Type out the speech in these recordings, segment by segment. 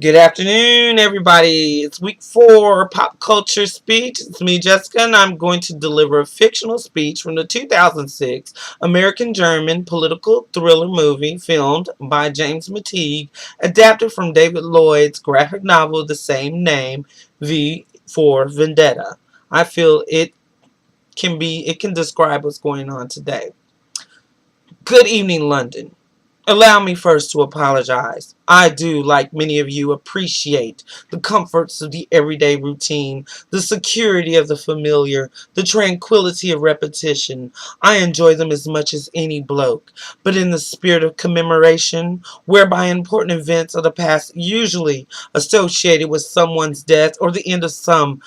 Good afternoon, everybody. It's week 4 Pop Culture Speech. It's me, Jessica, and I'm going to deliver a fictional speech from the 2006 American-German political thriller movie filmed by James McTeague, adapted from David Lloyd's graphic novel of the same name, V for Vendetta. I feel it can describe what's going on today. Good evening, London. Allow me first to apologize. I do, like many of you, appreciate the comforts of the everyday routine, the security of the familiar, the tranquility of repetition. I enjoy them as much as any bloke. But in the spirit of commemoration, whereby important events of the past usually associated with someone's death or the end of some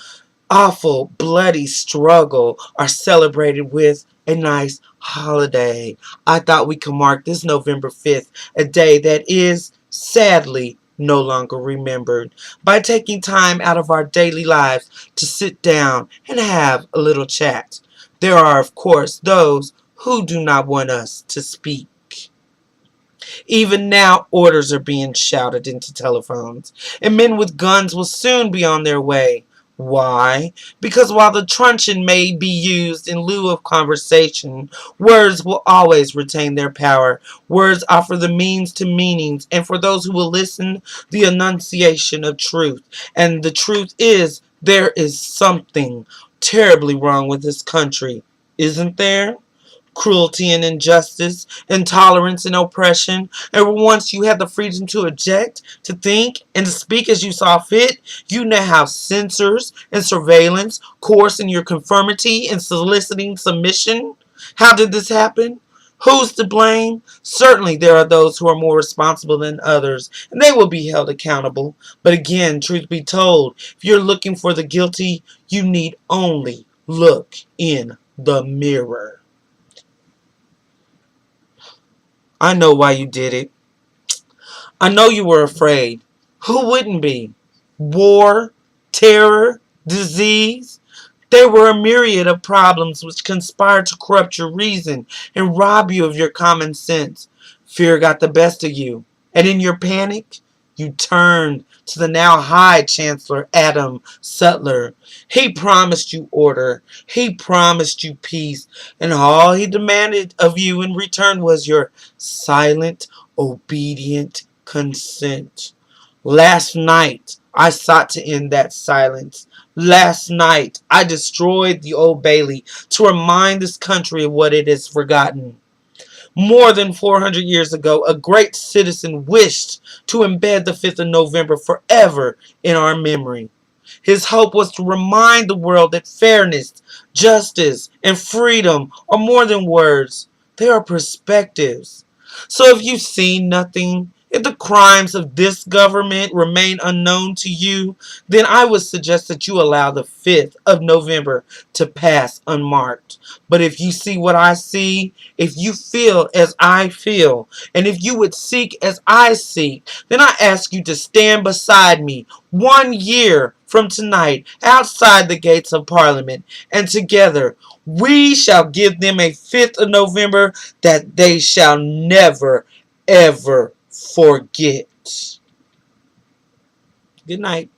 awful, bloody struggle are celebrated with a nice holiday. I thought we could mark this November 5th, a day that is, sadly, no longer remembered, by taking time out of our daily lives to sit down and have a little chat. There are, of course, those who do not want us to speak. Even now, orders are being shouted into telephones, and men with guns will soon be on their way. Why? Because while the truncheon may be used in lieu of conversation, words will always retain their power. Words offer the means to meanings, and for those who will listen, the enunciation of truth. And the truth is, there is something terribly wrong with this country, isn't there? Cruelty and injustice, intolerance and oppression. And once you have the freedom to object, to think, and to speak as you saw fit, you now have censors and surveillance, coercing your conformity and soliciting submission. How did this happen? Who's to blame? Certainly there are those who are more responsible than others, and they will be held accountable. But again, truth be told, if you're looking for the guilty, you need only look in the mirror. I know why you did it. I know you were afraid. Who wouldn't be? War, terror, disease. There were a myriad of problems which conspired to corrupt your reason and rob you of your common sense. Fear got the best of you, and in your panic, you turned to the now High Chancellor Adam Sutler. He promised you order. He promised you peace. And all he demanded of you in return was your silent, obedient consent. Last night, I sought to end that silence. Last night, I destroyed the Old Bailey to remind this country of what it has forgotten. More than 400 years ago, a great citizen wished to embed the 5th of November forever in our memory. His hope was to remind the world that fairness, justice, and freedom are more than words. They are perspectives. So if you've seen nothing, if the crimes of this government remain unknown to you, then I would suggest that you allow the 5th of November to pass unmarked. But if you see what I see, if you feel as I feel, and if you would seek as I seek, then I ask you to stand beside me 1 year from tonight outside the gates of Parliament, and together we shall give them a 5th of November that they shall never, ever forget. Good night.